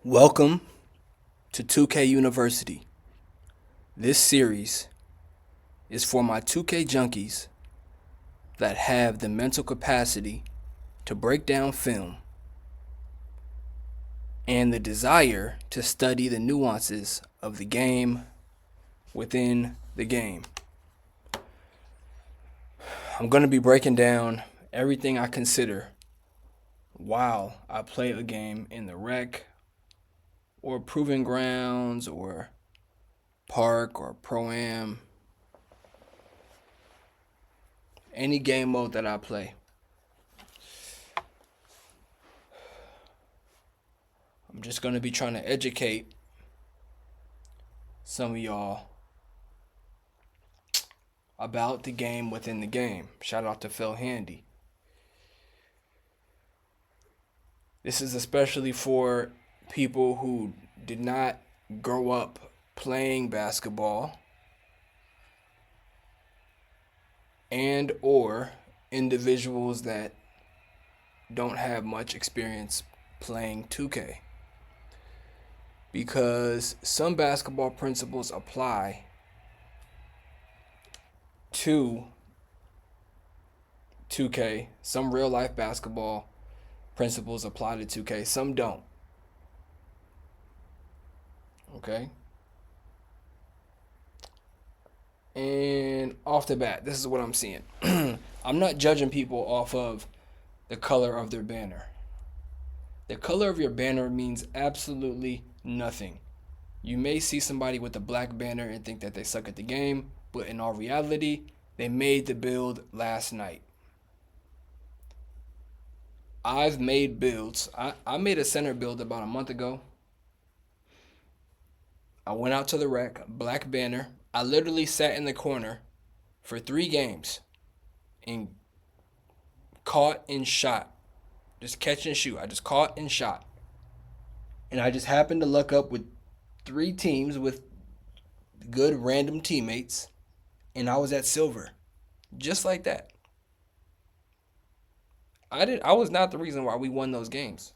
Welcome to 2K University. This series is for my 2K junkies that have the mental capacity to break down film and the desire to study the nuances of the game within the game. I'm going to be breaking down everything I consider while I play a game in the rec or proving grounds or park or pro-am, any game mode that I play. I'm just going to be trying to educate some of y'all about the game within the game. Shout out to Phil Handy. This is especially for people who did not grow up playing basketball and or individuals that don't have much experience playing 2K. Because some basketball principles apply to 2K. Some real life basketball principles apply to 2K. Some don't. Okay? And off the bat, this is what I'm seeing. I'm not judging people off of the color of their banner. The color of your banner means absolutely nothing. You may see somebody with a black banner and think that they suck at the game, but in all reality, they made the build last night. I've made builds. I made a center build about a month ago. I went out to the rec, black banner. I literally sat in the corner for 3 games and caught and shot. Just catch and shoot. I just caught and shot. And I just happened to luck up with 3 teams with good random teammates, and I was at silver. Just like that. I was not the reason why we won those games.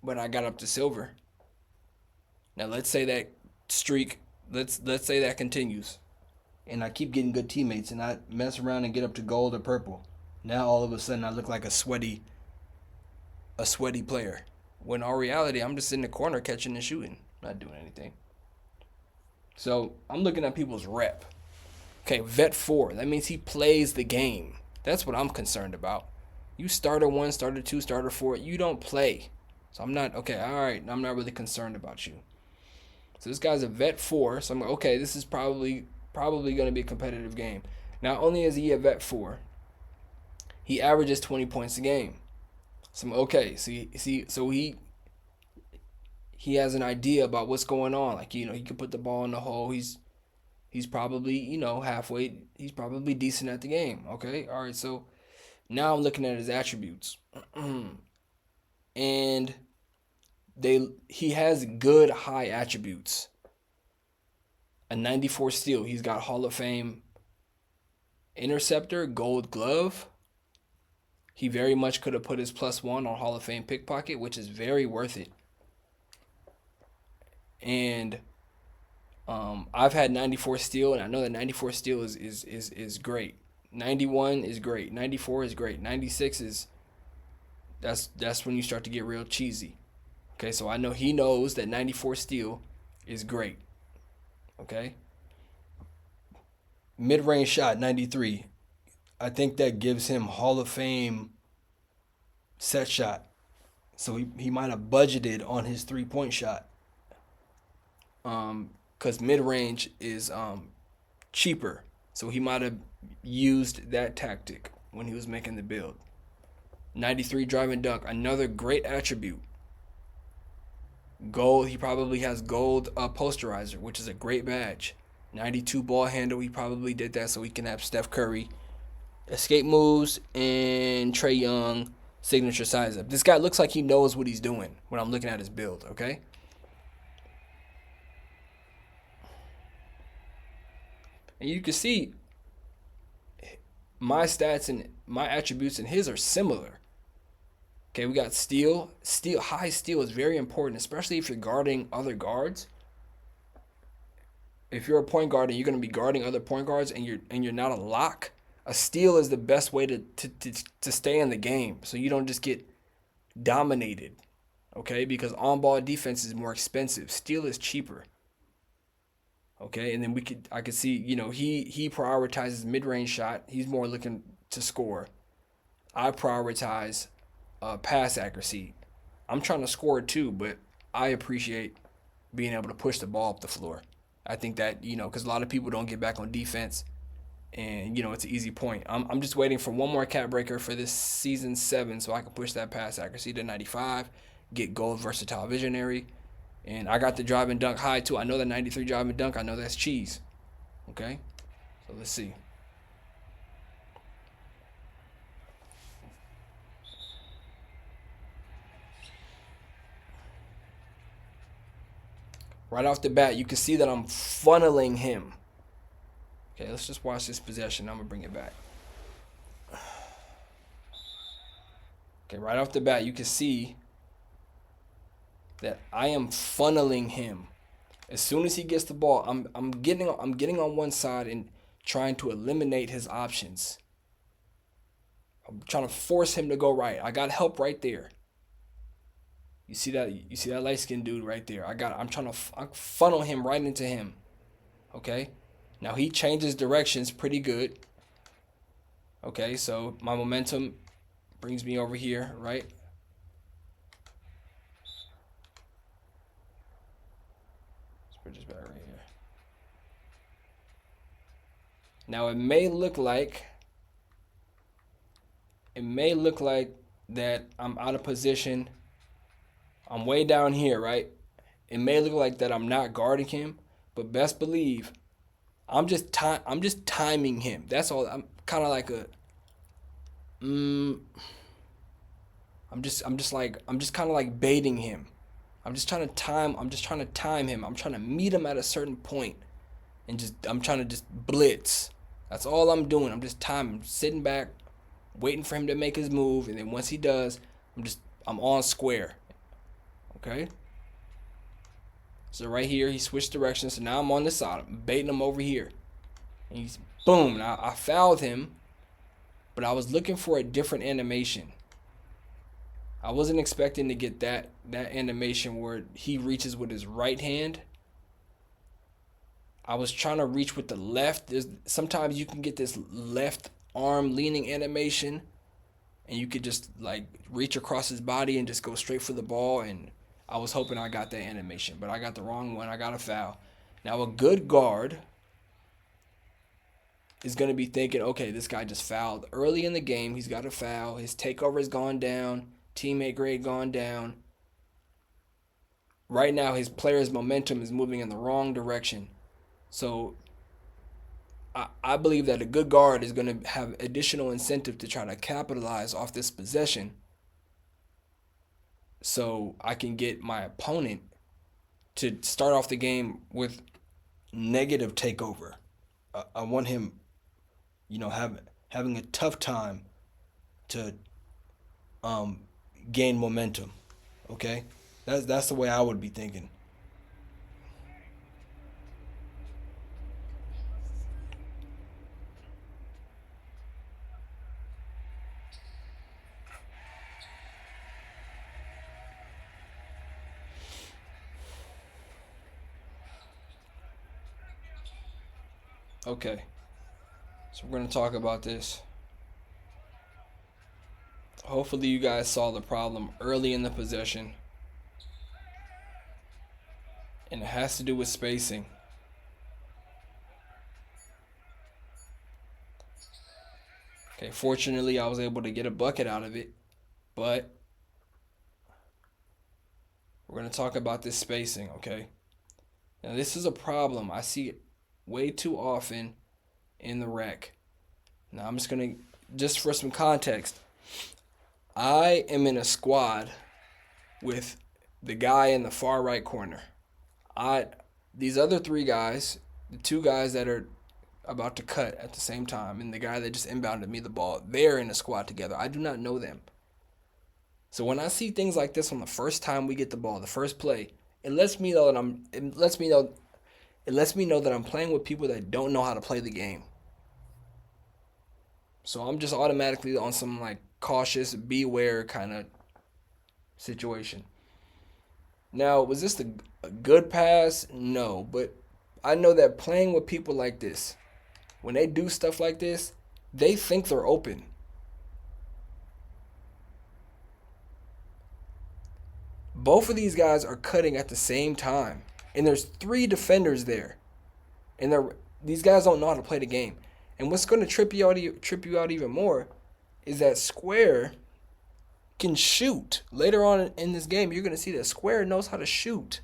But I got up to silver. Now let's say that streak, let's say that continues. And I keep getting good teammates and I mess around and get up to gold or purple. Now all of a sudden I look like a sweaty player. When in all reality I'm just in the corner catching and shooting, not doing anything. So I'm looking at people's rep. Okay, vet 4. That means he plays the game. That's what I'm concerned about. You starter 1, starter 2, starter 4, you don't play. So I'm not, okay, all right, I'm not really concerned about you. So this guy's a vet 4, so I'm like, okay, this is probably going to be a competitive game. Not only is he a vet 4, he averages 20 points a game. So I'm okay, so he has an idea about what's going on. Like, he can put the ball in the hole. He's probably, halfway. He's probably decent at the game. Okay, all right. So now I'm looking at his attributes, and he has good high attributes. A 94 steal. He's got Hall of Fame interceptor, Gold Glove. He very much could have put his +1 on Hall of Fame pickpocket, which is very worth it. And I've had 94 steal, and I know that 94 steal is great. 91 is great. 94 is great. 96 is that's when you start to get real cheesy. Okay, so I know he knows that 94 steal is great. Okay. Mid-range shot 93. I think that gives him Hall of Fame set shot. So he might have budgeted on his 3-point shot. Because mid-range is cheaper. So he might have used that tactic when he was making the build. 93 driving dunk, another great attribute. Gold, he probably has gold posterizer, which is a great badge. 92 ball handle, he probably did that so he can have Steph Curry escape moves and Trae Young signature size up. This guy looks like he knows what he's doing when I'm looking at his build, okay? And you can see my stats and my attributes and his are similar. Okay, we got steal. Steal, high steal is very important, especially if you're guarding other guards. If you're a point guard and you're going to be guarding other point guards and you're not a lock, a steal is the best way to stay in the game so you don't just get dominated. Okay, because on-ball defense is more expensive. Steal is cheaper. Okay, and then I could see, he prioritizes mid-range shot. He's more looking to score. I prioritize pass accuracy. I'm trying to score too, but I appreciate being able to push the ball up the floor. I think that, because a lot of people don't get back on defense, and it's an easy point. I'm just waiting for one more cat breaker for this season 7 so I can push that pass accuracy to 95, get gold versatile visionary, and I got the drive and dunk high too. I know that 93 drive and dunk. I know that's cheese. Okay, so let's see. Right off the bat, you can see that I'm funneling him. Okay, let's just watch this possession. I'm going to bring it back. Okay, right off the bat, you can see that I am funneling him. As soon as he gets the ball, I'm getting on one side and trying to eliminate his options. I'm trying to force him to go right. I got help right there. You see that light-skinned dude right there. I'm trying to funnel him right into him. Okay? Now he changes directions pretty good. Okay, so my momentum brings me over here, right? Let's put this back right here. Now it may look like that I'm out of position. I'm way down here, right? It may look like that I'm not guarding him, but best believe I'm just timing him. That's all. I'm kind of like I'm just kind of like baiting him. I'm just trying to time him. I'm trying to meet him at a certain point and I'm trying to just blitz. That's all I'm doing. I'm just timing, sitting back, waiting for him to make his move, and then once he does, I'm on square. Okay? So right here, he switched directions. So now I'm on this side. I'm baiting him over here. And he's boom. Now I fouled him, but I was looking for a different animation. I wasn't expecting to get that animation where he reaches with his right hand. I was trying to reach with the left. Sometimes you can get this left arm leaning animation, and you could just like reach across his body and just go straight for the ball. And I was hoping I got that animation, but I got the wrong one. I got a foul. Now a good guard is going to be thinking, okay, this guy just fouled early in the game. He's got a foul. His takeover has gone down. Teammate grade gone down. Right now, his player's momentum is moving in the wrong direction. So I believe that a good guard is going to have additional incentive to try to capitalize off this possession so I can get my opponent to start off the game with negative takeover. I want him, having a tough time to gain momentum. Okay? That's the way I would be thinking. Okay. So we're going to talk about this. Hopefully you guys saw the problem early in the possession. And it has to do with spacing. Okay, fortunately I was able to get a bucket out of it, but we're going to talk about this spacing, okay? Now this is a problem. I see it way too often in the rec. Now I'm just going to, just for some context, I am in a squad with the guy in the far right corner. These other 3 guys, the 2 guys that are about to cut at the same time, and the guy that just inbounded me the ball, they're in a squad together. I do not know them. So when I see things like this on the first time we get the ball, the first play, it lets me know that I'm playing with people that don't know how to play the game. So I'm just automatically on some like cautious, beware kind of situation. Now, was this a good pass? No, but I know that playing with people like this, when they do stuff like this, they think they're open. Both of these guys are cutting at the same time, and there's three defenders there, and these guys don't know how to play the game. And what's going to trip you out even more is that Square can shoot. Later on in this game, you're going to see that Square knows how to shoot.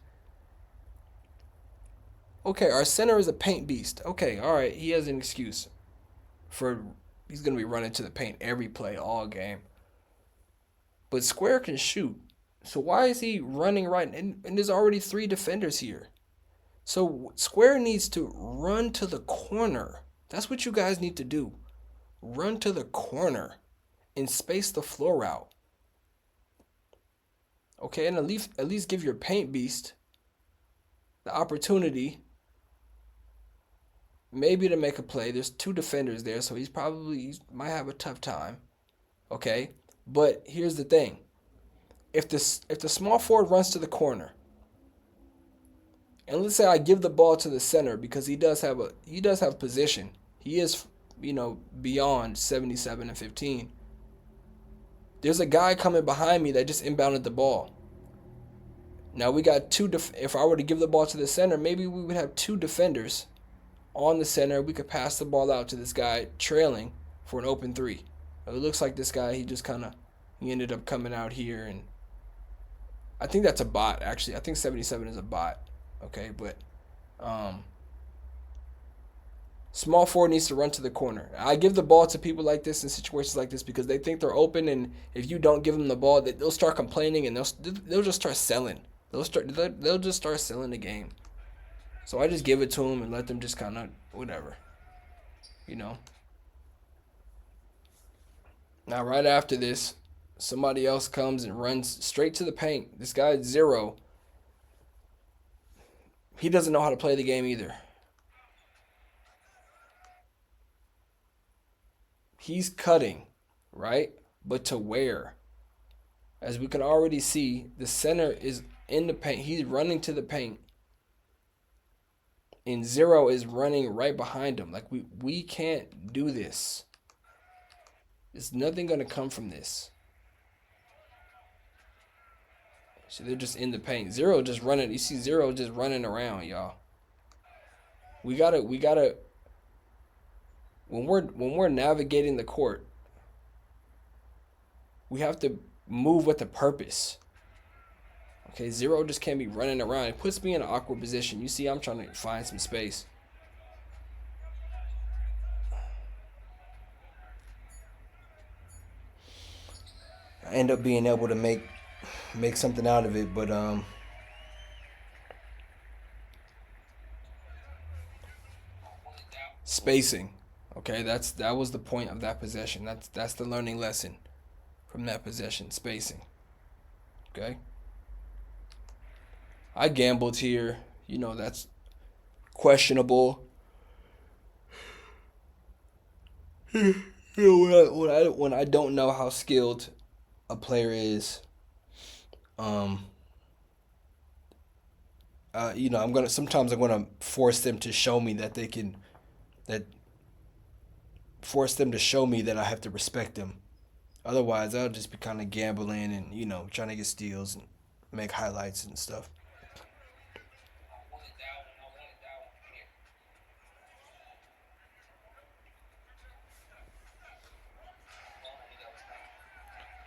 Okay, our center is a paint beast. Okay, all right, he has an excuse for he's going to be running to the paint every play all game. But Square can shoot. So why is he running right? And there's already three defenders here. So Square needs to run to the corner. That's what you guys need to do. Run to the corner and space the floor out. Okay, and at least give your paint beast the opportunity maybe to make a play. There's two defenders there, so he might have a tough time. Okay? But here's the thing. If the small forward runs to the corner, and let's say I give the ball to the center because he does have position. He is, beyond 77 and 15. There's a guy coming behind me that just inbounded the ball. Now we got if I were to give the ball to the center, maybe we would have two defenders on the center. We could pass the ball out to this guy trailing for an open three. It looks like this guy, he ended up coming out here, and I think that's a bot, actually. I think 77 is a bot. Okay, but small forward needs to run to the corner. I give the ball to people like this in situations like this because they think they're open, and if you don't give them the ball, they'll start complaining, and they'll just start selling. They'll just start selling the game. So I just give it to them and let them just kind of whatever, Now right after this, somebody else comes and runs straight to the paint. This guy is Zero. He doesn't know how to play the game either. He's cutting, right? But to where? As we can already see, the center is in the paint. He's running to the paint. And Zero is running right behind him. Like, we can't do this. There's nothing going to come from this. So they're just in the paint. Zero just running. You see Zero just running around, y'all. We gotta when we're navigating the court, we have to move with a purpose. Okay, Zero just can't be running around. It puts me in an awkward position. You see, I'm trying to find some space. I end up being able to make something out of it, but spacing. Okay, that was the point of that possession. That's the learning lesson from that possession, spacing. Okay? I gambled here. That's questionable. When I don't know how skilled a player is, I'm gonna force them to show me that they can, force them to show me that I have to respect them. Otherwise, I'll just be kind of gambling and trying to get steals and make highlights and stuff.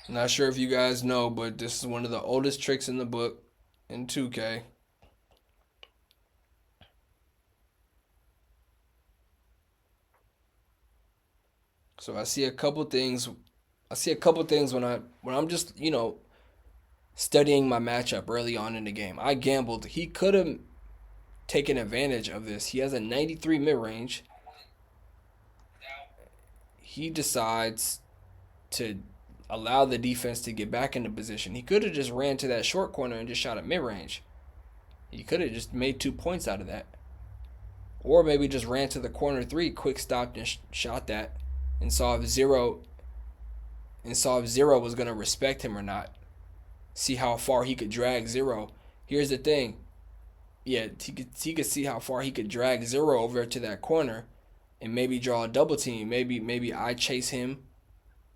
Not sure if you guys know, but this is one of the oldest tricks in the book in 2K. So I see a couple things. When I'm just studying my matchup early on in the game. I gambled. He could have taken advantage of this. He has a 93 mid range. He decides to allow the defense to get back into position. He could have just ran to that short corner and just shot at mid-range. He could have just made 2 points out of that. Or maybe just ran to the corner 3, quick stopped and shot that, and saw if Zero was going to respect him or not. See how far he could drag Zero. Here's the thing. Yeah, he could see how far he could drag Zero over to that corner and maybe draw a double team. Maybe I chase him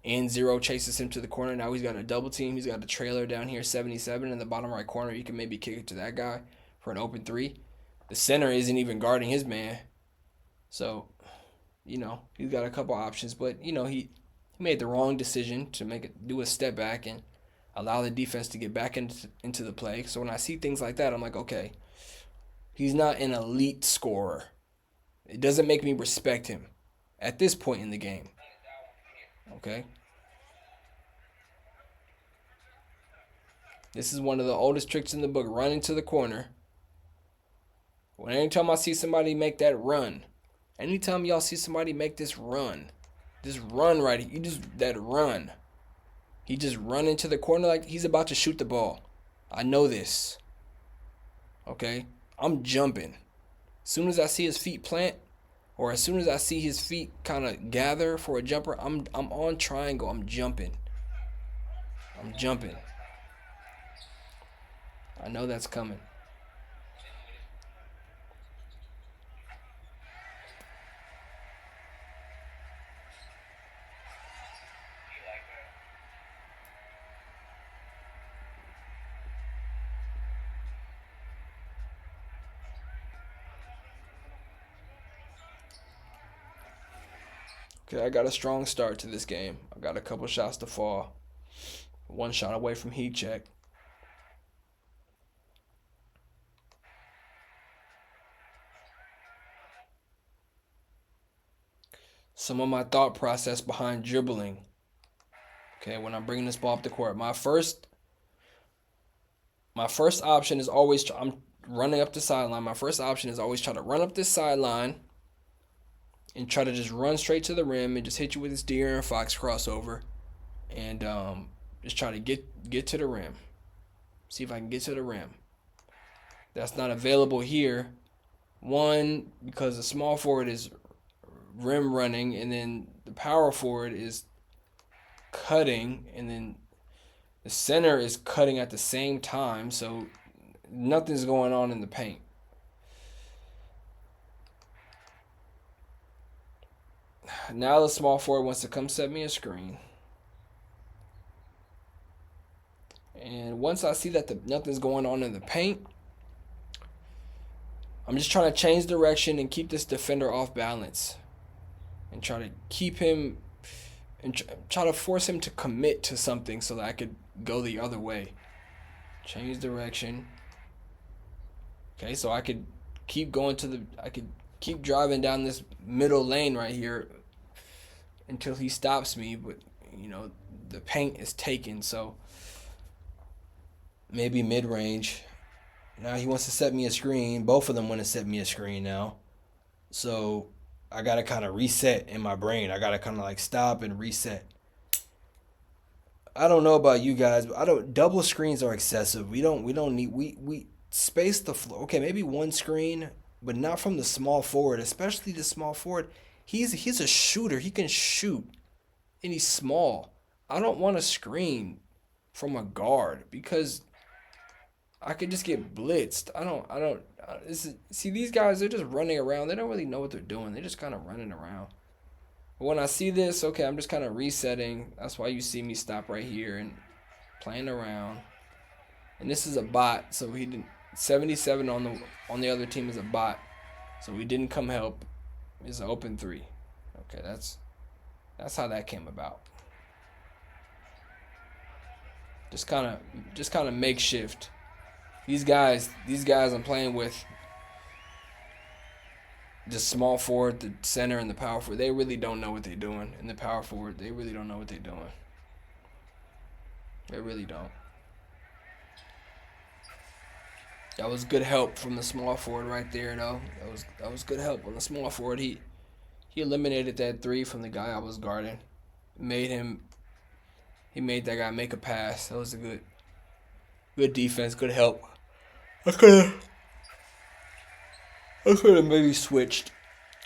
and Zero chases him to the corner. Now he's got a double team. He's got a trailer down here, 77 in the bottom right corner. You can maybe kick it to that guy for an open 3. The center isn't even guarding his man. So, he's got a couple options. But, he made the wrong decision to do a step back and allow the defense to get back into the play. So when I see things like that, I'm like, okay, he's not an elite scorer. It doesn't make me respect him at this point in the game. Okay? This is one of the oldest tricks in the book, running to the corner. Anytime I see somebody make that run, anytime y'all see somebody make this run right here, he just run into the corner like he's about to shoot the ball. I know this. Okay? I'm jumping. As soon as I see his feet plant, or as soon as I see his feet kind of gather for a jumper, I'm on triangle. I'm jumping. I know that's coming. Okay, I got a strong start to this game. I got a couple shots to fall. 1 shot away from heat check. Some of my thought process behind dribbling. Okay, when I'm bringing this ball up the court, my first option is always I'm running up the sideline. My first option is always try to run up this sideline and try to just run straight to the rim and just hit you with this De'Aaron Fox crossover and just try to get to the rim. See if I can get to the rim. That's not available here. One, because the small forward is rim running, and then the power forward is cutting, and then the center is cutting at the same time, so nothing's going on in the paint. Now the small forward wants to come set me a screen. And once I see that nothing's going on in the paint, I'm just trying to change direction and keep this defender off balance. And try to keep him and try to force him to commit to something so that I could go the other way. Change direction. Okay, so I could keep keep driving down this middle lane right here until he stops me, but the paint is taken, so maybe mid-range. Now he wants to set me a screen. Both of them want to set me a screen now. So I got to kind of reset in my brain. I got to kind of like stop and reset. I don't know about you guys, but double screens are excessive. We space the floor. Okay, maybe one screen, but not from the small forward, especially the small forward. He's a shooter. He can shoot, and he's small. I don't want a screen from a guard because I could just get blitzed. See, these guys, they're just running around. They don't really know what they're doing. They're just kind of running around. But when I see this, okay, I'm just kind of resetting. That's why you see me stop right here and playing around. And this is a bot, so he didn't. 77 on the other team is a bot, so he didn't come help. It's an open 3. Okay, that's how that came about. Just kind of makeshift. These guys I'm playing with, the small forward, the center, and the power forward, they really don't know what they're doing. And the power forward, they really don't know what they're doing. They really don't. That was good help from the small forward right there, though. That was good help on the small forward. He eliminated that 3 from the guy I was guarding. Made him He made that guy make a pass. That was a good defense, good help. I could have I could have maybe switched.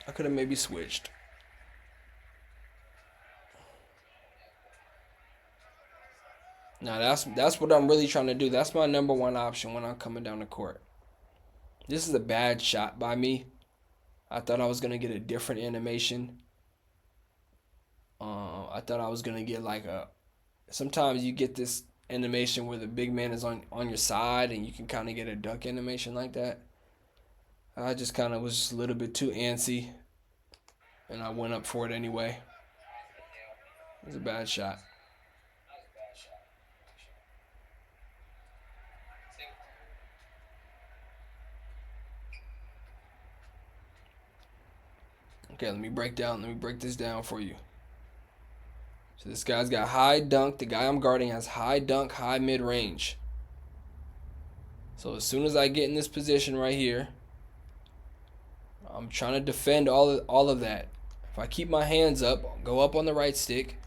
I could have maybe switched. Now that's what I'm really trying to do. That's my number one option when I'm coming down the court. This is a bad shot by me. I thought I was gonna get a different animation. I thought I was gonna get like a. Sometimes you get this animation where the big man is on your side and you can kind of get a duck animation like that. I just kind of was just a little bit too antsy, and I went up for it anyway. It was a bad shot. Okay, let me break this down for you. So this guy's got high dunk. The guy I'm guarding has high dunk, high mid range. So as soon as I get in this position right here, I'm trying to defend all of that. If I keep my hands up, go up on the right stick,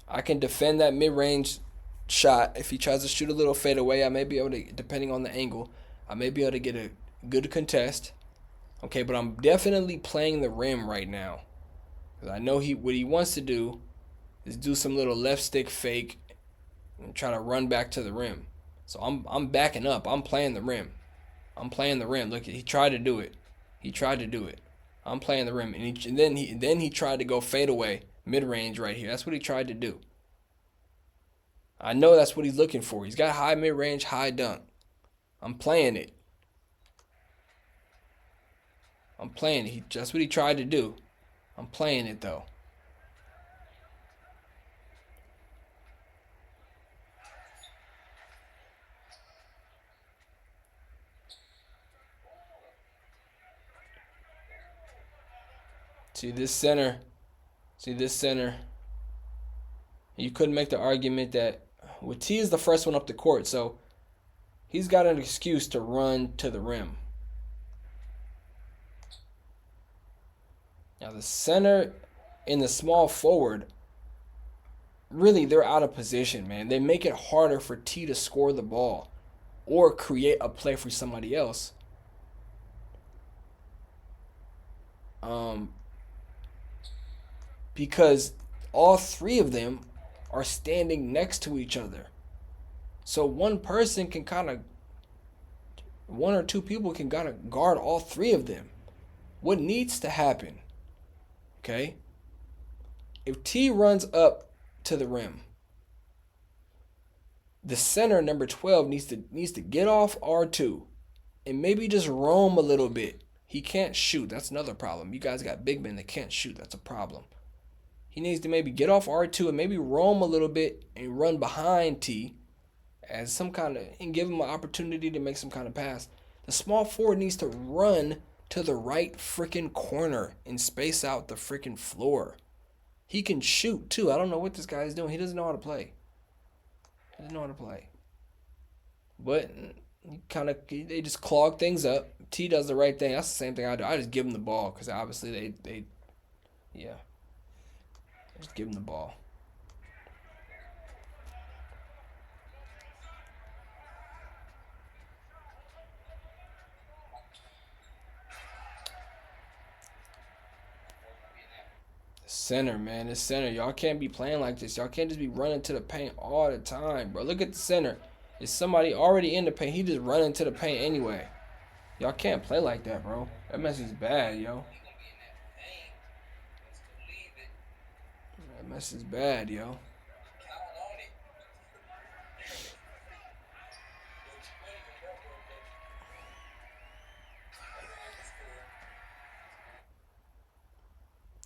I can defend that mid-range shot. If he tries to shoot a little fade away, I may be able to, depending on the angle, I may be able to get a good contest. Okay, but I'm definitely playing the rim right now. Because I know what he wants to do is do some little left stick fake and try to run back to the rim. So I'm backing up. I'm playing the rim. I'm playing the rim. Look, he tried to do it. I'm playing the rim, and then he tried to go fade away mid range right here. That's what he tried to do. I know that's what he's looking for. He's got high mid range, high dunk. I'm playing it. That's what he tried to do. I'm playing it though. See this center. You couldn't make the argument that T is the first one up the court, so he's got an excuse to run to the rim. Now the center and the small forward, really they're out of position, man. They make it harder for T to score the ball or create a play for somebody else. Because all three of them are standing next to each other. So one or two people can kind of guard all three of them. What needs to happen, okay? If T runs up to the rim, the center, number 12, needs to get off R2 and maybe just roam a little bit. He can't shoot. That's another problem. You guys got big men that can't shoot. That's a problem. He needs to maybe get off R2 and maybe roam a little bit and run behind T as and give him an opportunity to make some kind of pass. The small forward needs to run to the right freaking corner and space out the freaking floor. He can shoot too. I don't know what this guy is doing. He doesn't know how to play. But they just clog things up. T does the right thing. That's the same thing I do. I just give him the ball because obviously they just give him the ball. Center, man. The center. Y'all can't be playing like this. Y'all can't just be running to the paint all the time, bro. Look at the center. Is somebody already in the paint? He just running to the paint anyway. Y'all can't play like that, bro. That mess is bad, yo. That mess is bad, yo.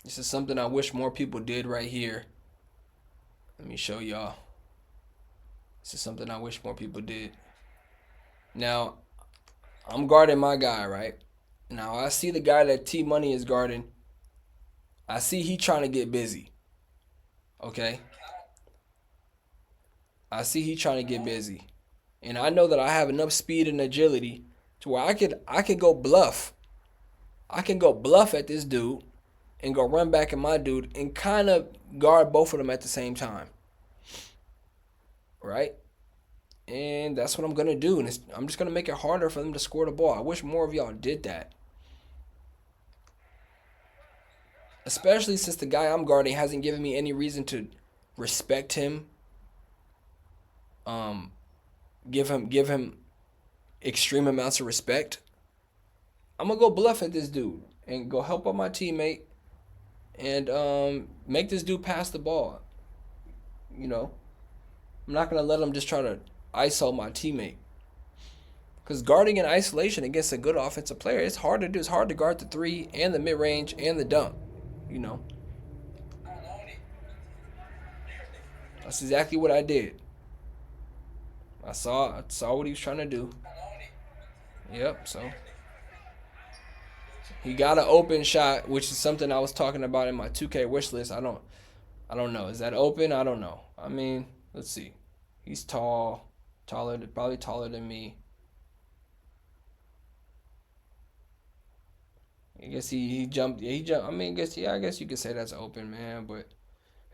This is something I wish more people did right here. Let me show y'all. This is something I wish more people did. Now, I'm guarding my guy, right? Now, I see the guy that T Money is guarding. I see he trying to get busy. Okay? I see he trying to get busy. And I know that I have enough speed and agility to where I could go bluff. I can go bluff at this dude and go run back at my dude and kind of guard both of them at the same time. right? And that's what I'm gonna do. And I'm just gonna make it harder for them to score the ball. I wish more of y'all did that. Especially since the guy I'm guarding hasn't given me any reason to respect him. Um, give him extreme amounts of respect. I'm gonna go bluff at this dude and go help out my teammate and make this dude pass the ball. You know, I'm not gonna let him just try to ISO my teammate. Because guarding in isolation against a good offensive player, it's hard to do. It's hard to guard the three and the mid range and the dunk. You know, that's exactly what I did. I saw what he was trying to do. Yep. So he got an open shot, which is something I was talking about in my 2K wish list. I don't know. Is that open? I don't know. I mean, let's see. He's tall, probably taller than me. I guess he jumped. Yeah, he jumped. I mean, I guess you could say that's open, man. But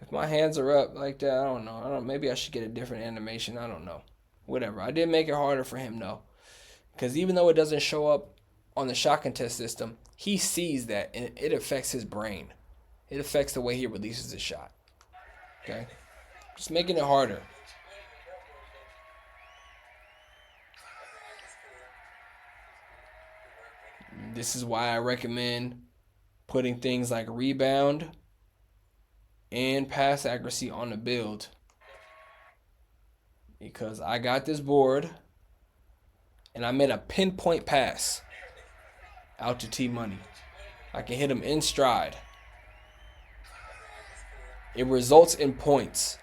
if my hands are up like that, I don't know. I don't. Maybe I should get a different animation. I don't know. Whatever. I did make it harder for him though, because even though it doesn't show up on the shot contest system, he sees that and it affects his brain. It affects the way he releases his shot. Okay, just making it harder. This is why I recommend putting things like rebound and pass accuracy on the build, because I got this board and I made a pinpoint pass out to T Money. I can hit him in stride. It results in points.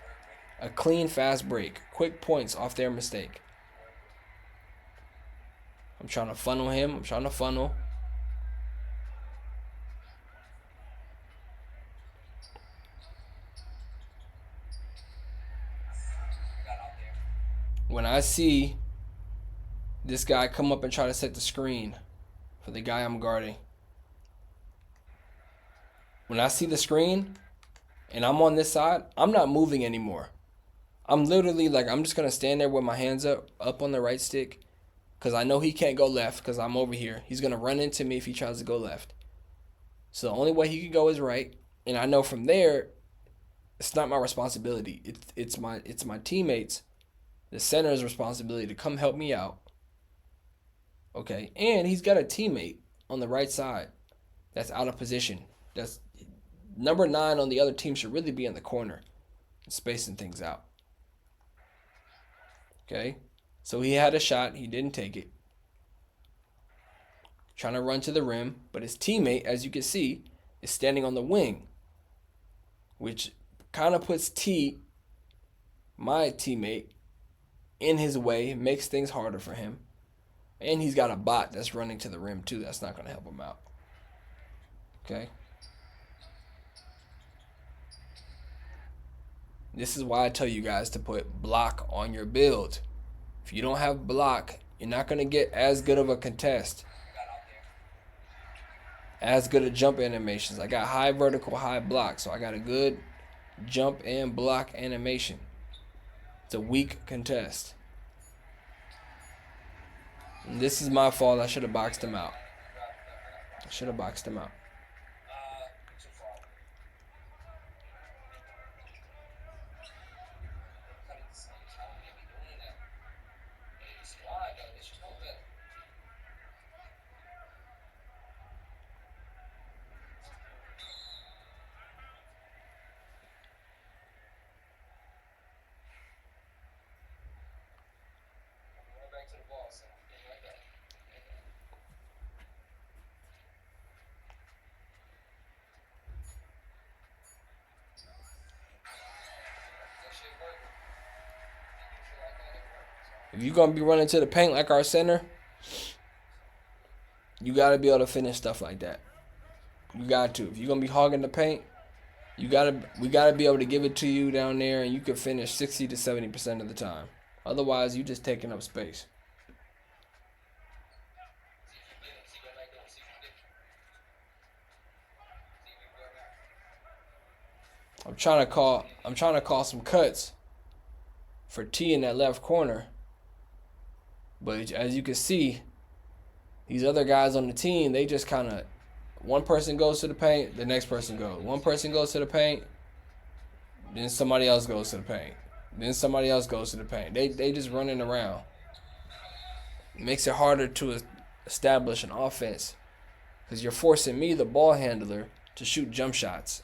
A clean, fast break. Quick points off their mistake. I'm trying to funnel him. I'm trying to funnel. When I see this guy come up and try to set the screen for the guy I'm guarding, when I see the screen and I'm on this side, I'm not moving anymore. I'm literally like, I'm just going to stand there with my hands up on the right stick, because I know he can't go left because I'm over here. He's going to run into me if he tries to go left. So the only way he can go is right. And I know from there, it's not my responsibility. It's my teammates, the center's responsibility to come help me out. Okay, and he's got a teammate on the right side that's out of position. That's number 9 on the other team, should really be in the corner, spacing things out. Okay, so he had a shot, he didn't take it. Trying to run to the rim, but his teammate, as you can see, is standing on the wing, which kind of puts my teammate, in his way, makes things harder for him. And he's got a bot that's running to the rim too. That's not going to help him out. Okay. This is why I tell you guys to put block on your build. If you don't have block, you're not going to get as good of a contest, as good of jump animations. I got high vertical, high block, so I got a good jump and block animation. It's a weak contest. And this is my fault. I should have boxed him out. If you're going to be running to the paint like our center, you got to be able to finish stuff like that. You got to. If you're going to be hogging the paint, we got to be able to give it to you down there, and you can finish 60 to 70% of the time. Otherwise, you're just taking up space. I'm trying to call some cuts. for T in that left corner. But as you can see, these other guys on the team, they just kind of, one person goes to the paint, the next person goes. One person goes to the paint, then somebody else goes to the paint. Then somebody else goes to the paint. They just running around. It makes it harder to establish an offense because you're forcing me, the ball handler, to shoot jump shots.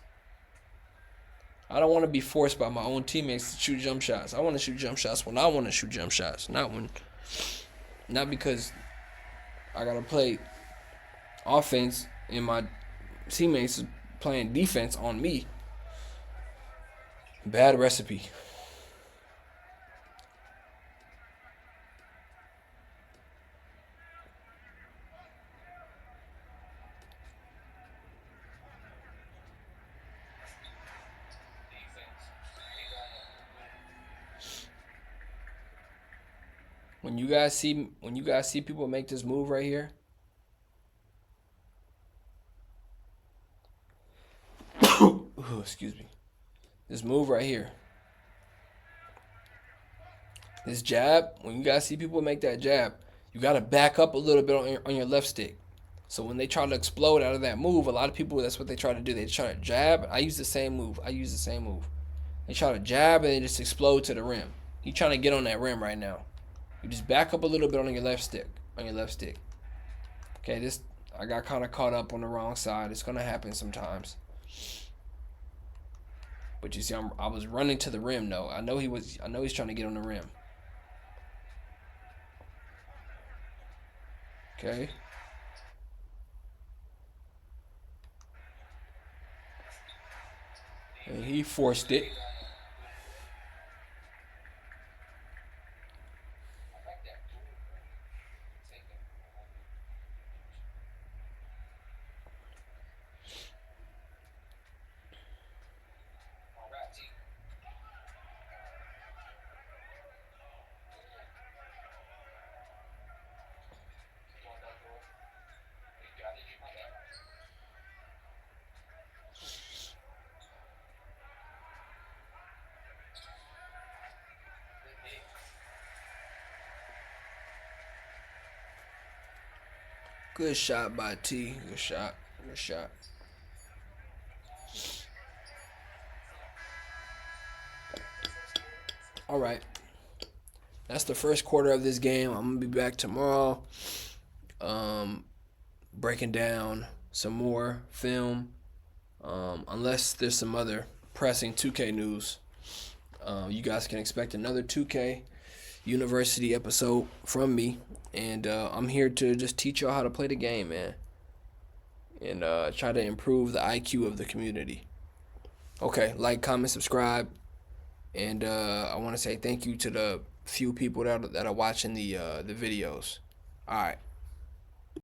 I don't want to be forced by my own teammates to shoot jump shots. I want to shoot jump shots when I want to shoot jump shots, not because I gotta play offense and my teammates is playing defense on me. Bad recipe. When you guys see people make this move right here, ooh, excuse me. This move right here. This jab, when you guys see people make that jab, you got to back up a little bit on your left stick. So when they try to explode out of that move, a lot of people, that's what they try to do. They try to jab. I use the same move. They try to jab and they just explode to the rim. You trying to get on that rim right now. You just back up a little bit on your left stick. Okay, I got kind of caught up on the wrong side. It's gonna happen sometimes. But you see, I was running to the rim though. I know he's trying to get on the rim. Okay. And he forced it. Good shot by T. Good shot. All right. That's the first quarter of this game. I'm going to be back tomorrow breaking down some more film. Unless there's some other pressing 2K news. You guys can expect another 2K University episode from me. And I'm here to just teach y'all how to play the game, man. And try to improve the IQ of the community. Okay, like, comment, subscribe. And I want to say thank you to the few people that are watching the videos. All right.